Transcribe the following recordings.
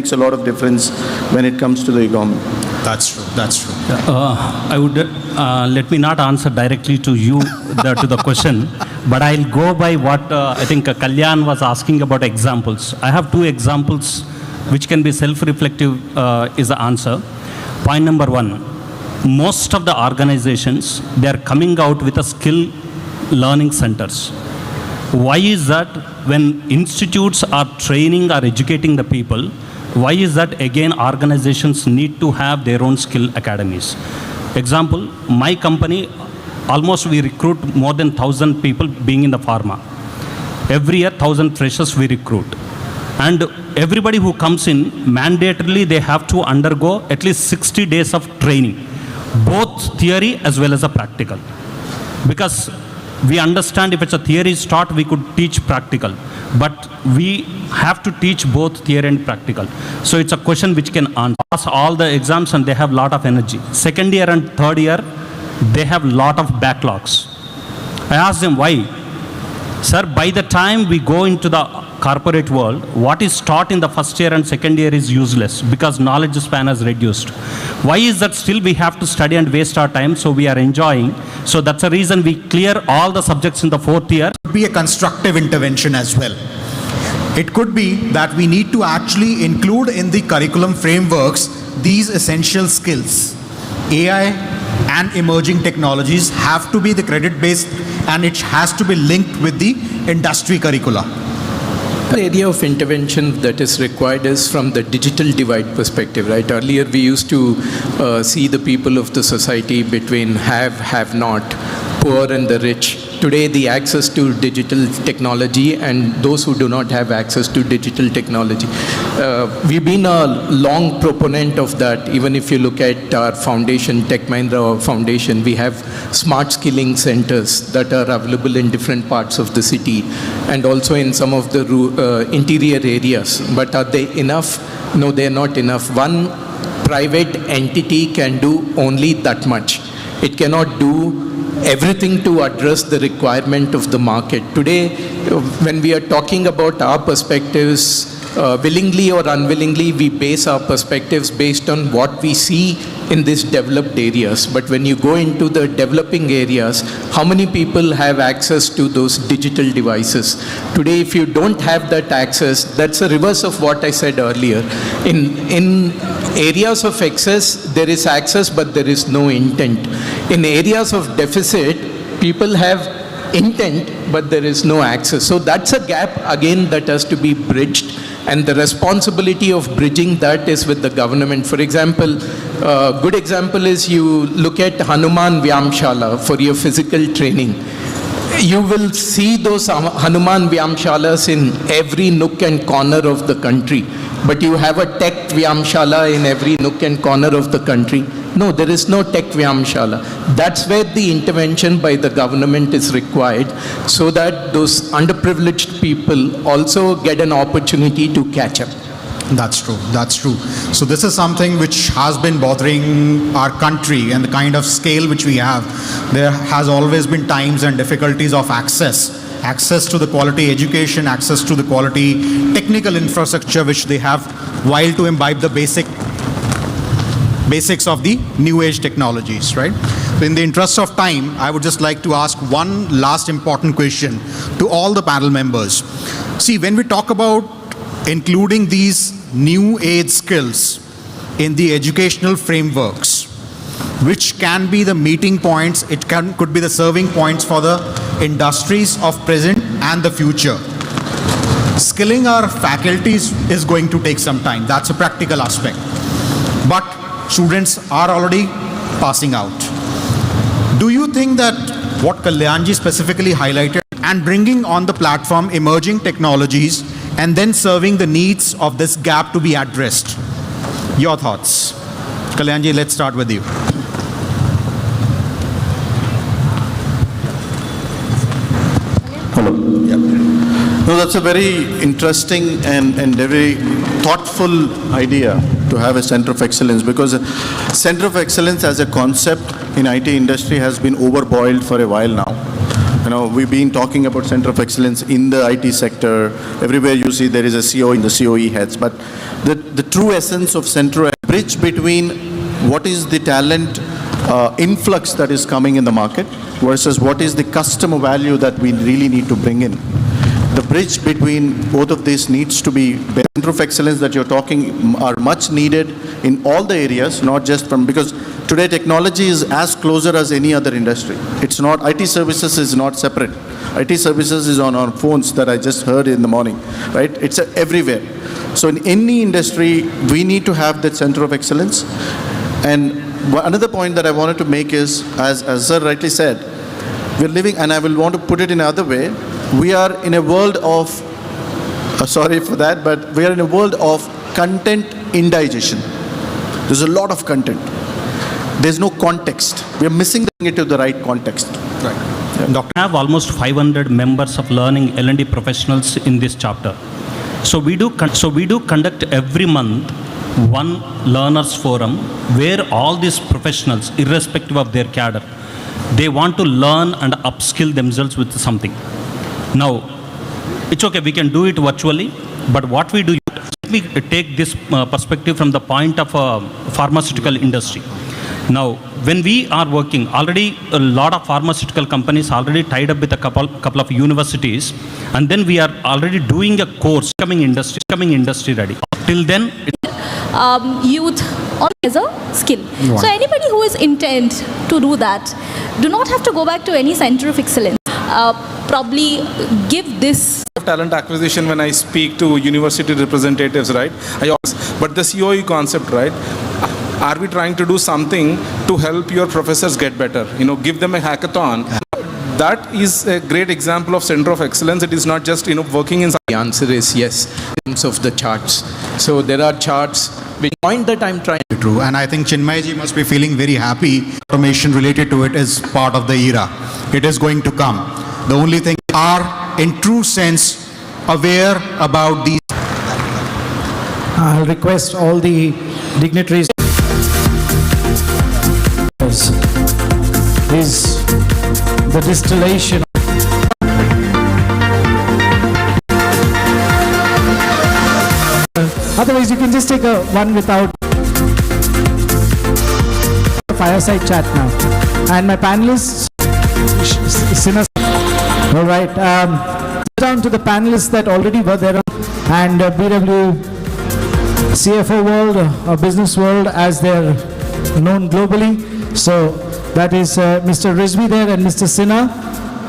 makes a lot of difference when it comes to the economy. That's true. That's true. I would let me not answer directly to you to the question, but I'll go by what I think Kalyan was asking about examples. I have two examples which can be self-reflective is the answer. Point number one, most of the organizations, they are coming out with a skill learning centers. Why is that? When institutes are training or educating the people, why is that? Again, organizations need to have their own skill academies. Example, my company, almost we recruit more than 1,000 people being in the pharma. Every year, 1,000 freshers we recruit. And everybody who comes in, mandatorily they have to undergo at least 60 days of training, both theory as well as a practical. Because we understand if it's a theory taught, we could teach practical. But we have to teach both theory and practical. So it's a question which can pass all the exams and they have a lot of energy. Second year and third year, they have a lot of backlogs. I asked them why. Sir, by the time we go into the corporate world, what is taught in the first year and second year is useless because knowledge span has reduced. Why is that still we have to study and waste our time? So we are enjoying. So that's the reason we clear all the subjects in the fourth year. It could be a constructive intervention as well. It could be that we need to actually include in the curriculum frameworks these essential skills. AI and emerging technologies have to be the credit-based, and it has to be linked with the industry curricula. The area of intervention that is required is from the digital divide perspective, right? Earlier we used to see the people of the society between have not, poor and the rich. Today the access to digital technology and those who do not have access to digital technology. We've been a long proponent of that. Even if you look at our foundation, Tech Mahindra Foundation, we have smart skilling centers that are available in different parts of the city and also in some of the interior areas. But are they enough? No, they're not enough. One private entity can do only that much. It cannot do everything to address the requirement of the market. Today, when we are talking about our perspectives, willingly or unwillingly, we base our perspectives based on what we see in these developed areas. But when you go into the developing areas, how many people have access to those digital devices? Today, if you don't have that access, that's the reverse of what I said earlier. In areas of excess, there is access, but there is no intent. In areas of deficit, people have intent, but there is no access. So that's a gap, again, that has to be bridged. And the responsibility of bridging that is with the government. For example, a good example is you look at Hanuman Vyamshala for your physical training. You will see those Hanuman Vyamshalas in every nook and corner of the country. But you have a tech Vyamshala in every nook and corner of the country. No, there is no tech Vyamshala. That's where the intervention by the government is required so that those underprivileged people also get an opportunity to catch up. That's true. That's true. So this is something which has been bothering our country and the kind of scale which we have. There has always been times and difficulties of access to the quality education, access to the quality technical infrastructure which they have, while to imbibe the basics of the new age technologies, right? So in the interest of time, I would just like to ask one last important question to all the panel members. See, when we talk about including these new age skills in the educational frameworks, which can be the meeting points, could be the serving points for the industries of present and the future. Skilling our faculties is going to take some time. That's a practical aspect. But students are already passing out. Do you think that what Kalyanji specifically highlighted and bringing on the platform emerging technologies and then serving the needs of this gap to be addressed? Your thoughts. Kalyanji, let's start with you. Hello. Yeah. No, that's a very interesting and very thoughtful idea to have a center of excellence, because center of excellence as a concept in IT industry has been overboiled for a while now. We've been talking about center of excellence in the IT sector. Everywhere you see there is a CO in the COE heads. But the true essence of center, a bridge between what is the talent influx that is coming in the market versus what is the customer value that we really need to bring in. The bridge between both of these needs to be, center of excellence that you're talking are much needed in all the areas, not just from, because today technology is as closer as any other industry. It's not, IT services is not separate. IT services is on our phones that I just heard in the morning, right? It's everywhere. So in any industry, we need to have that center of excellence. And another point that I wanted to make is, as Sir rightly said, we're living, and I will want to put it in another way, we are in a world of, sorry for that, but we are in a world of content indigestion. There's a lot of content. There's no context. We are missing it to the right context. Right. We have almost 500 members of learning L&D professionals in this chapter. So we do conduct every month one learners forum where all these professionals, irrespective of their cadre, they want to learn and upskill themselves with something. Now, it's okay, we can do it virtually, but what we do, let me take this perspective from the point of pharmaceutical industry. Now, when we are working, already a lot of pharmaceutical companies already tied up with a couple of universities, and then we are already doing a course, coming industry ready. Till then, youth as a skill. Right. So anybody who is intent to do that, do not have to go back to any center of excellence. Probably give this talent acquisition when I speak to university representatives, right? But the COE concept, right? Are we trying to do something to help your professors get better? Give them a hackathon. That is a great example of center of excellence. It is not just working in. The answer is yes, in terms of the charts. So there are charts. The point that I'm trying. True, and I think Chinmayji must be feeling very happy. Information related to it is part of the era. It is going to come. The only thing are, in true sense, aware about these. I'll request all the dignitaries. Is the distillation. Otherwise, you can just take one without fireside chat now. And my panelists, all right, down to the panelists that already were there, and BW CFO world or business world as they're known globally. So that is Mr. Rizvi there and Mr. Sinha.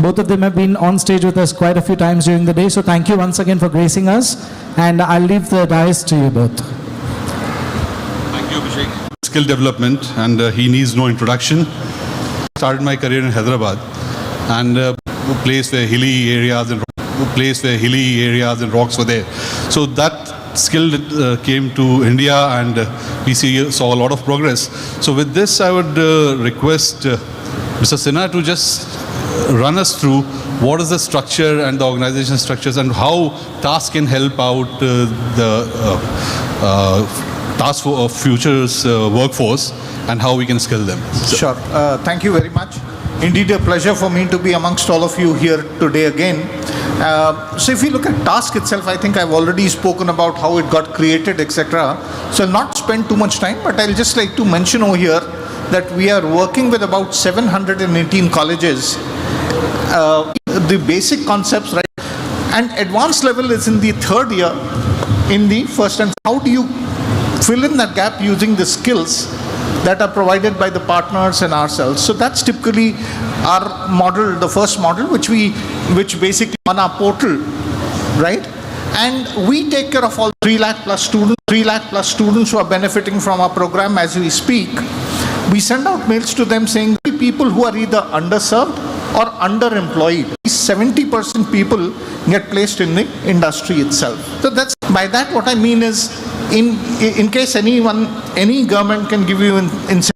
Both of them have been on stage with us quite a few times during the day. So thank you once again for gracing us. And I'll leave the dais to you both. Thank you, Abhishek. Skill development, and he needs no introduction. I started my career in Hyderabad, and a place where hilly areas and rocks were there. So that skill came to India, and we saw a lot of progress. So with this, I would request Mr. Sinha to just run us through what is the structure and the organization structures and how TASK can help out the task for futures workforce and how we can skill them. Sure. Thank you very much. Indeed, a pleasure for me to be amongst all of you here today again. So if you look at TASK itself, I think I've already spoken about how it got created, etc. So I'll not spend too much time, but I'll just like to mention over here that we are working with about 718 colleges. The basic concepts, right? And advanced level is in the third year, in the first. And how do you fill in that gap using the skills that are provided by the partners and ourselves? So that's typically our model, the first model, which basically on our portal, right? And we take care of all 3 lakh plus students who are benefiting from our program as we speak. We send out mails to them saying people who are either underserved or underemployed. 70% people get placed in the industry itself. So that's, by that what I mean is, in case any government can give you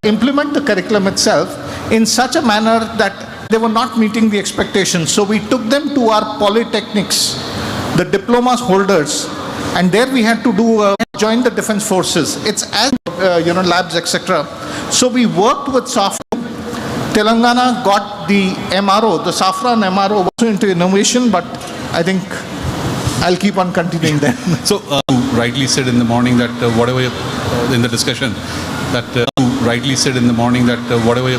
implement the curriculum itself in such a manner that they were not meeting the expectations. So we took them to our polytechnics, the diplomas holders, and there we had to do join the defense forces. It's as labs, etc. So we worked with software Telangana got the MRO, the saffron MRO, also into innovation, but I think I'll keep on continuing there. So, rightly said in the morning that whatever in the discussion, that rightly said in the morning that whatever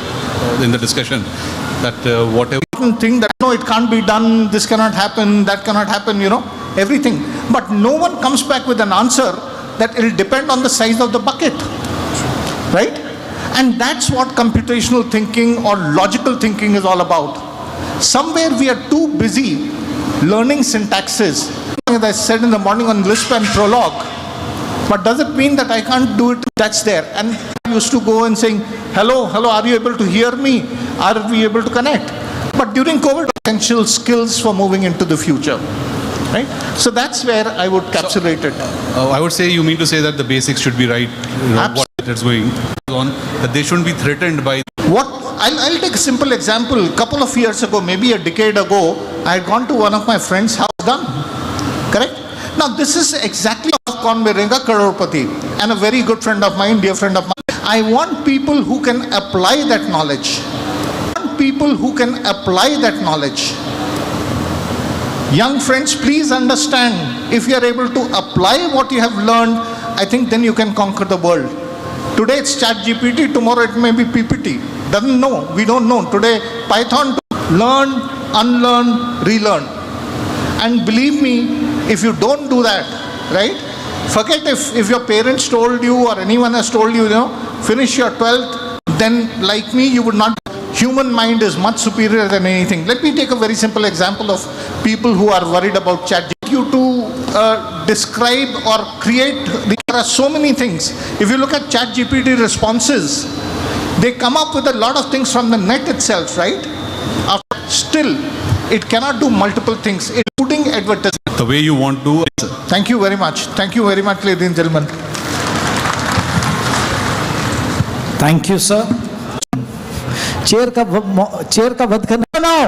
in the discussion, that whatever Thing that no, it can't be done, this cannot happen, that cannot happen, everything. But no one comes back with an answer that it'll depend on the size of the bucket, right? And that's what computational thinking or logical thinking is all about. Somewhere we are too busy learning syntaxes. As I said in the morning on Lisp and Prolog, but does it mean that I can't do it? That's there. And I used to go and saying, hello, are you able to hear me? Are we able to connect? But during COVID, essential skills for moving into the future, right? So that's where I would capsulate it. I would say you mean to say that the basics should be right, what it's going on, that they shouldn't be threatened by. I'll take a simple example. A couple of years ago, maybe a decade ago, I had gone to one of my friends' house, done. Correct? Now, this is exactly Kaun Mirega Crorepati, and a very good friend of mine, dear friend of mine. I want people who can apply that knowledge. People who can apply that knowledge. Young friends, please understand, if you are able to apply what you have learned, I think then you can conquer the world. Today it's ChatGPT, tomorrow it may be PPT. Doesn't know, we don't know. Today Python, learn, unlearn, relearn. And believe me, if you don't do that, right, forget if your parents told you or anyone has told you, finish your 12th, then like me, you would not. Human mind is much superior than anything. Let me take a very simple example of people who are worried about ChatGPT. You to describe or create, there are so many things. If you look at ChatGPT responses, they come up with a lot of things from the net itself, right? Still, it cannot do multiple things, including advertising. The way you want to. Thank you very much. Thank you very much, ladies and gentlemen. Thank you, sir. Chair का वध करना now.